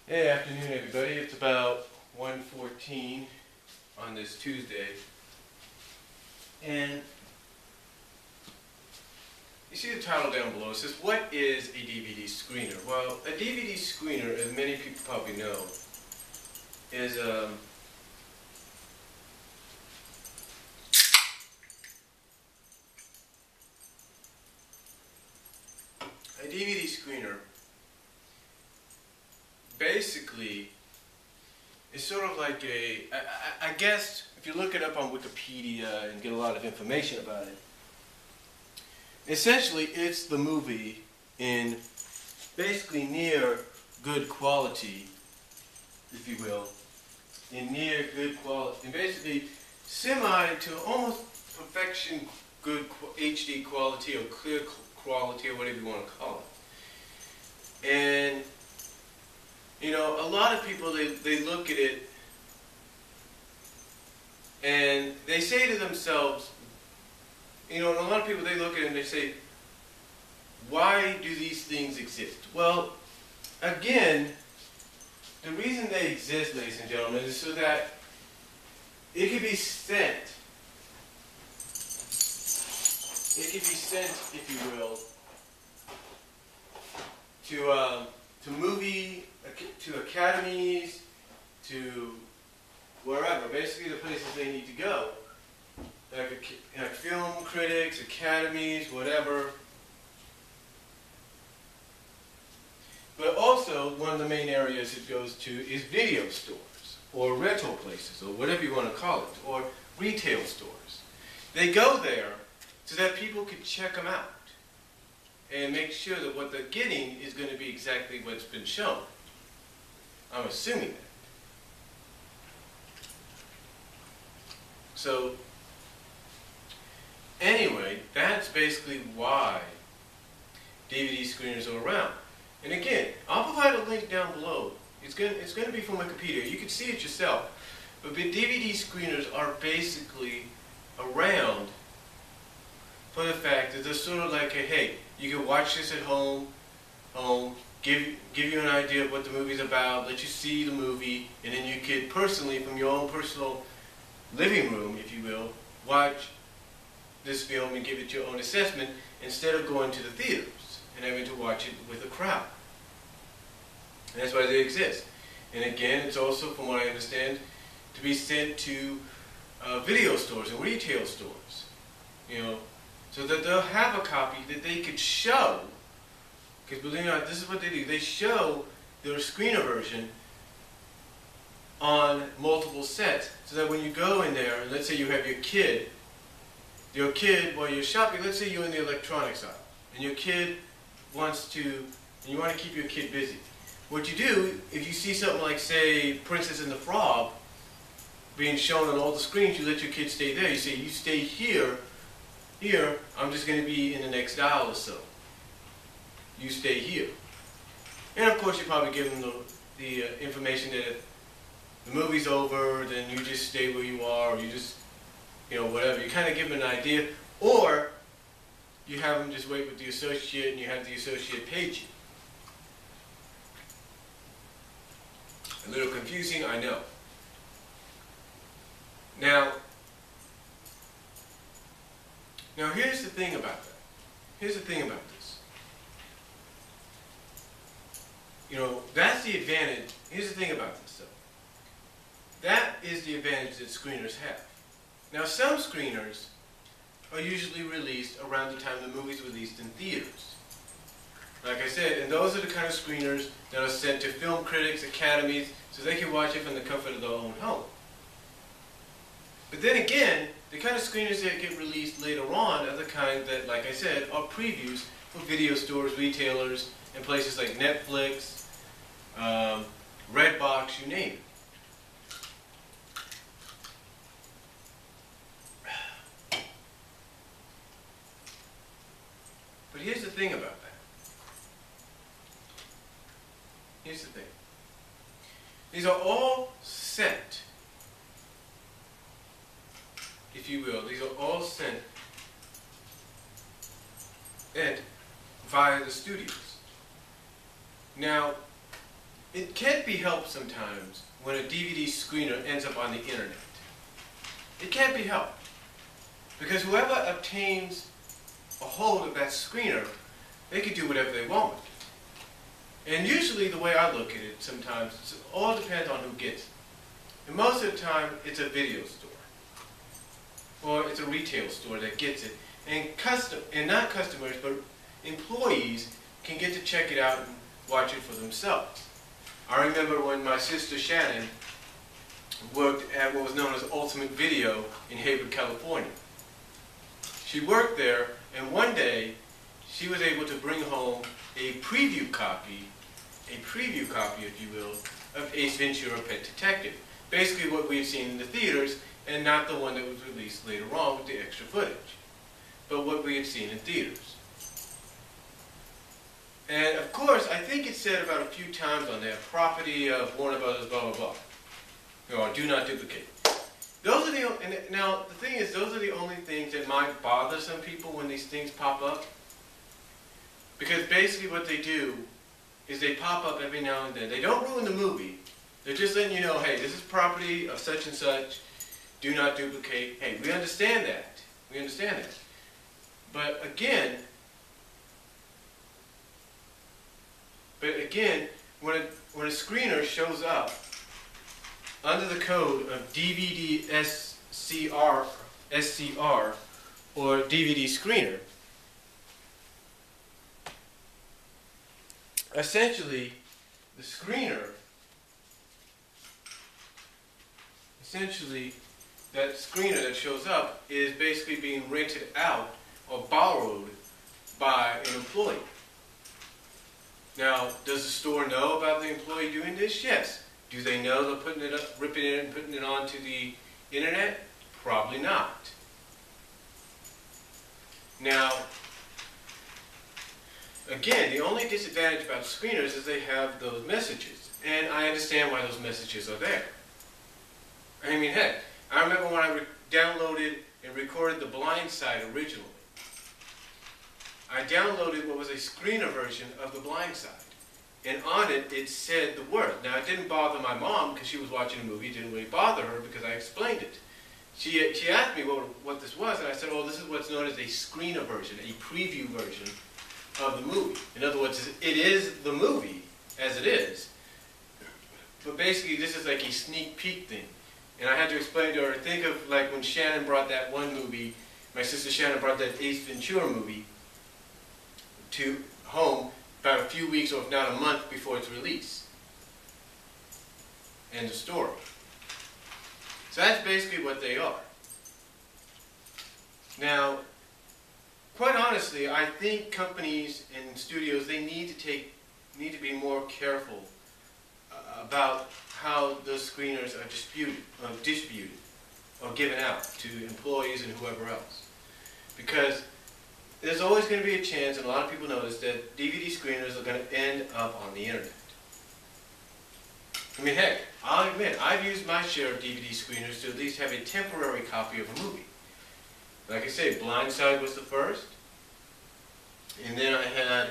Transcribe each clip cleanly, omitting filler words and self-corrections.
Hey, afternoon everybody. It's about 1:14 on this Tuesday. And you see the title down below. It says, what is a DVD screener? Well, a DVD screener, as many people probably know, is a DVD screener basically is sort of like I guess if you look it up on Wikipedia and get a lot of information about it, essentially it's the movie in basically near good quality, if you will, in near good quality, and basically semi to almost perfection good HD quality or clear quality or whatever you want to call it. And you know, a lot of people, they look at it and they say to themselves, you know, a lot of people, they look at it and they say, why do these things exist? Well, again, the reason they exist, ladies and gentlemen, is so that it can be sent, if you will, to academies, to wherever, basically the places they need to go, like film critics, academies, whatever. But also, one of the main areas it goes to is video stores, or rental places, or whatever you want to call it, or retail stores. They go there so that people can check them out and make sure that what they're getting is going to be exactly what's been shown. I'm assuming that. So, anyway, that's basically why DVD screeners are around. And again, I'll provide a link down below. It's going to be from Wikipedia. You can see it yourself. But DVD screeners are basically around for the fact that they're sort of like, hey, you can watch this at home, give you an idea of what the movie's about, let you see the movie, and then you could personally, from your own personal living room, if you will, watch this film and give it your own assessment instead of going to the theaters and having to watch it with a crowd. And that's why they exist. And again, it's also, from what I understand, to be sent to video stores and retail stores, you know, so that they'll have a copy that they could show. Because believe it or not, this is what they do. They show their screener version on multiple sets, so that when you go in there, and let's say you have your kid while you're shopping, let's say you're in the electronics aisle, and your kid wants to, and you want to keep your kid busy. What you do, if you see something like, say, Princess and the Frog being shown on all the screens, you let your kid stay there. You say, you stay here, I'm just going to be in the next aisle or so. You stay here. And of course you probably give them the information that if the movie's over, then you just stay where you are, or you just, you know, whatever. You kind of give them an idea. Or you have them just wait with the associate and you have the associate page you. A little confusing, I know. Now here's the thing about that. Here's the thing about this. You know, that's the advantage. Here's the thing about this, though. That is the advantage that screeners have. Now, some screeners are usually released around the time the movie's released in theaters. Like I said, and those are the kind of screeners that are sent to film critics, academies, so they can watch it from the comfort of their own home. But then again, the kind of screeners that get released later on are the kind that, like I said, are previews for video stores, retailers, and places like Netflix, Redbox, you name it. But here's the thing about that. Here's the thing. These are all sent, if you will, these are all sent via the studios. Now, it can't be helped sometimes when a DVD screener ends up on the internet. It can't be helped. Because whoever obtains a hold of that screener, they can do whatever they want with it. And usually the way I look at it sometimes, it all depends on who gets it. And most of the time, it's a video store. Or it's a retail store that gets it. And not customers, but employees can get to check it out and watch it for themselves. I remember when my sister Shannon worked at what was known as Ultimate Video in Hayward, California. She worked there, and one day she was able to bring home a preview copy, if you will, of Ace Ventura: Pet Detective. Basically what we've seen in the theaters, and not the one that was released later on with the extra footage, but what we had seen in theaters. And of course, I think it said about a few times on there, property of Warner Brothers, blah, blah, blah. Or do not duplicate. Those are now the thing is, those are the only things that might bother some people when these things pop up. Because basically what they do is they pop up every now and then. They don't ruin the movie. They're just letting you know, hey, this is property of such and such. Do not duplicate. Hey, we understand that. We understand that. But again, when a screener shows up under the code of DVD SCR or DVD screener, essentially the screener, that screener that shows up is basically being rented out or borrowed by an employee. Now, does the store know about the employee doing this? Yes. Do they know they're putting it up, ripping it and putting it onto the internet? Probably not. Now, again, the only disadvantage about screeners is they have those messages. And I understand why those messages are there. I mean, heck, I remember when I downloaded and recorded The Blind Side originally. I downloaded what was a screener version of The Blind Side. And on it, it said the word. Now, it didn't bother my mom because she was watching a movie. It didn't really bother her because I explained it. She asked me what this was, and I said, oh, this is what's known as a screener version, a preview version of the movie. In other words, it is the movie as it is. But basically, this is like a sneak peek thing. And I had to explain to her, think of like when Shannon brought that one movie, my sister Shannon brought that Ace Ventura movie to home about a few weeks or if not a month before its release. End of story. So that's basically what they are. Now, quite honestly, I think companies and studios, they need to be more careful about how those screeners are distributed or given out to employees and whoever else. Because there's always going to be a chance, and a lot of people know this, that DVD screeners are going to end up on the internet. I mean, heck, I'll admit, I've used my share of DVD screeners to at least have a temporary copy of a movie. Like I say, Blind Side was the first. And then I had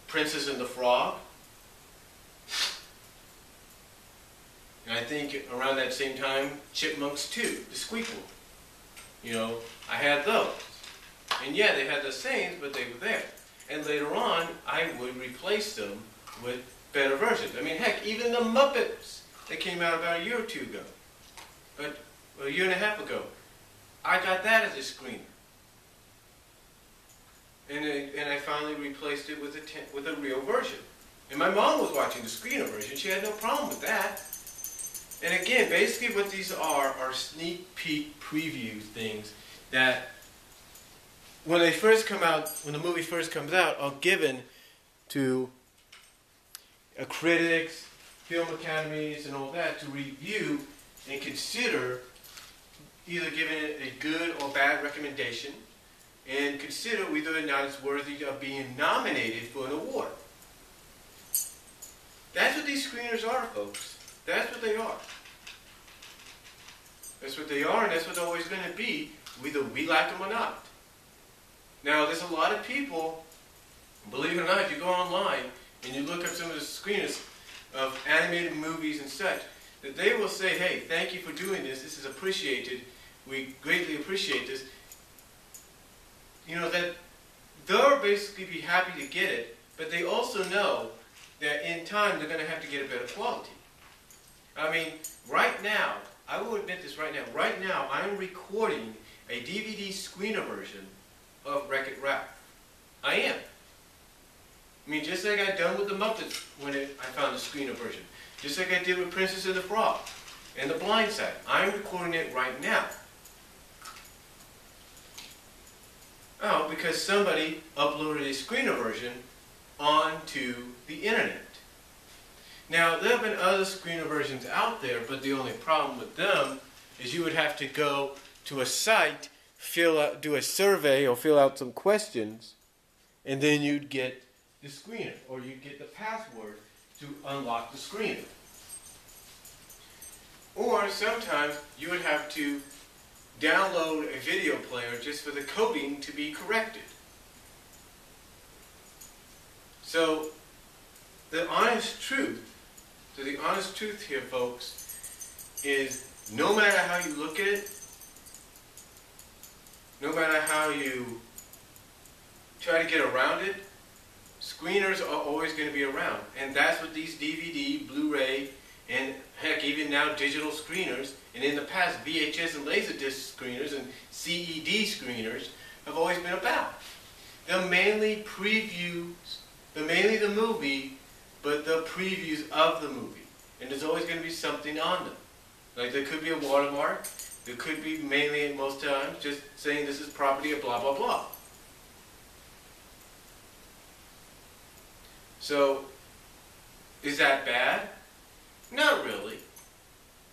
Princess and the Frog. And I think around that same time, Chipmunks 2, the Squeakquel. You know, I had those. And yeah, they had the same, but they were there. And later on, I would replace them with better versions. I mean, heck, even the Muppets that came out about a year or two ago, but a year and a half ago, I got that as a screener. And I finally replaced it with a real version. And my mom was watching the screener version. She had no problem with that. And again, basically what these are sneak peek preview things that when they first come out, when the movie first comes out, are given to critics, film academies, and all that to review and consider either giving it a good or bad recommendation and consider whether or not it's worthy of being nominated for an award. That's what these screeners are, folks. That's what they are. That's what they are, and that's what they're always going to be, whether we like them or not. Now, there's a lot of people, believe it or not, if you go online and you look up some of the screeners, of animated movies and such, that they will say, hey, thank you for doing this. This is appreciated. We greatly appreciate this. You know, that they'll basically be happy to get it, but they also know that in time they're going to have to get a better quality. I mean, right now, I will admit this right now, I'm recording a DVD screener version of Wreck-It Ralph. I am. I mean, just like I done with the Muppets when I found the screener version. Just like I did with Princess and the Frog and The Blind Side. I'm recording it right now. Oh, because somebody uploaded a screener version onto the internet. Now, there have been other screener versions out there, but the only problem with them is you would have to go to a site, do a survey or fill out some questions, and then you'd get the screener, or you'd get the password to unlock the screener. Or sometimes you would have to download a video player just for the coding to be corrected. So the honest truth here, folks, is no matter how you look at it, no matter how you try to get around it, screeners are always going to be around. And that's what these DVD, Blu-ray, and heck, even now digital screeners, and in the past VHS and Laserdisc screeners and CED screeners have always been about. They're mainly previews, they're mainly the movie, but the previews of the movie. And there's always going to be something on them. Like there could be a watermark, there could be mainly, most times, just saying this is property of blah, blah, blah. So, is that bad? Not really.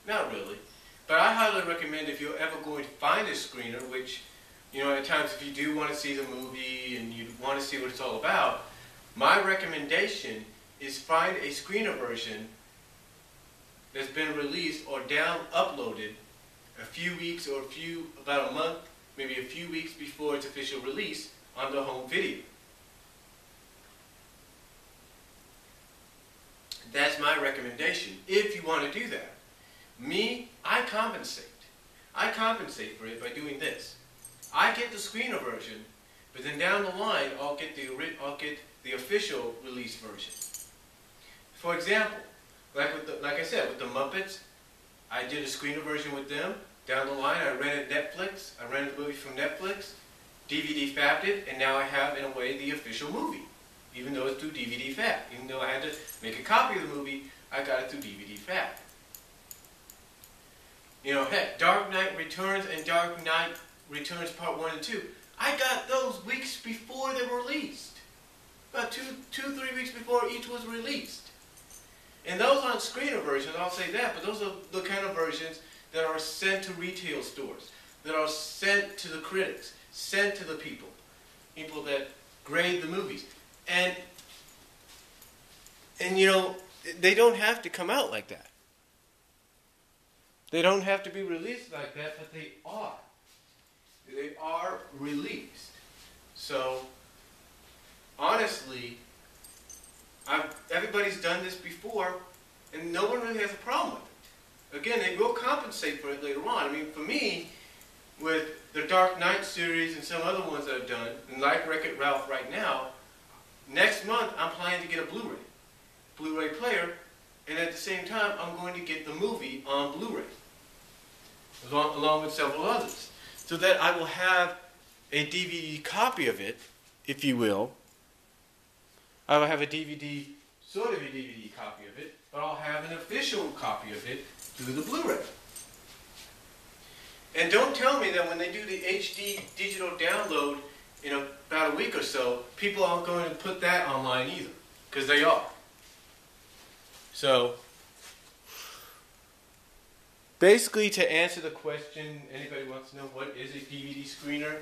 Not really. But I highly recommend if you're ever going to find a screener, which, you know, at times if you do want to see the movie and you want to see what it's all about, my recommendation is find a screener version that's been released or uploaded a few weeks or about a month, maybe a few weeks before its official release on the home video. That's my recommendation, if you want to do that. Me, I compensate. I compensate for it by doing this. I get the screener version, but then down the line, I'll get the official release version. For example, like I said, with the Muppets, I did a screener version with them. Down the line, I rented Netflix. I rented the movie from Netflix, DVD fabbed it, and now I have, in a way, the official movie. Even though it's through DVD Fab. Even though I had to make a copy of the movie, I got it through DVD Fab. You know, heck, Dark Knight Returns and Dark Knight Returns Part 1 and 2, I got those weeks before they were released. About 3 weeks before each was released. And those aren't screener versions, I'll say that, but those are the kind of versions that are sent to retail stores, that are sent to the critics, sent to the people that grade the movies. And you know, they don't have to come out like that. They don't have to be released like that, but they are. They are released. So, honestly, everybody's done this before, and no one really has a problem with it. Again, they will compensate for it later on. I mean, for me, with the Dark Knight series and some other ones that I've done, and like Wreck-It Ralph right now, next month I'm planning to get a Blu-ray player, and at the same time I'm going to get the movie on Blu-ray, along with several others, so that I will have a DVD copy of it, if you will. I will have a DVD, sort of a DVD copy of it, but I'll have an official copy of it through the Blu-ray. And don't tell me that when they do the HD digital download in about a week or so, people aren't going to put that online either, because they are. So, basically, to answer the question, anybody wants to know what is a DVD screener?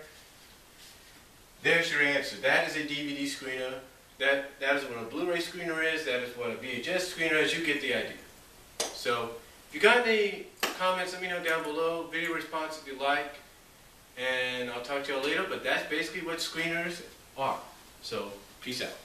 There's your answer. That is a DVD screener. That is what a Blu-ray screener is. That is what a VHS screener is. You get the idea. So, if you got any comments, let me know down below. Video response if you like. And I'll talk to y'all later. But that's basically what screeners are. So, peace out.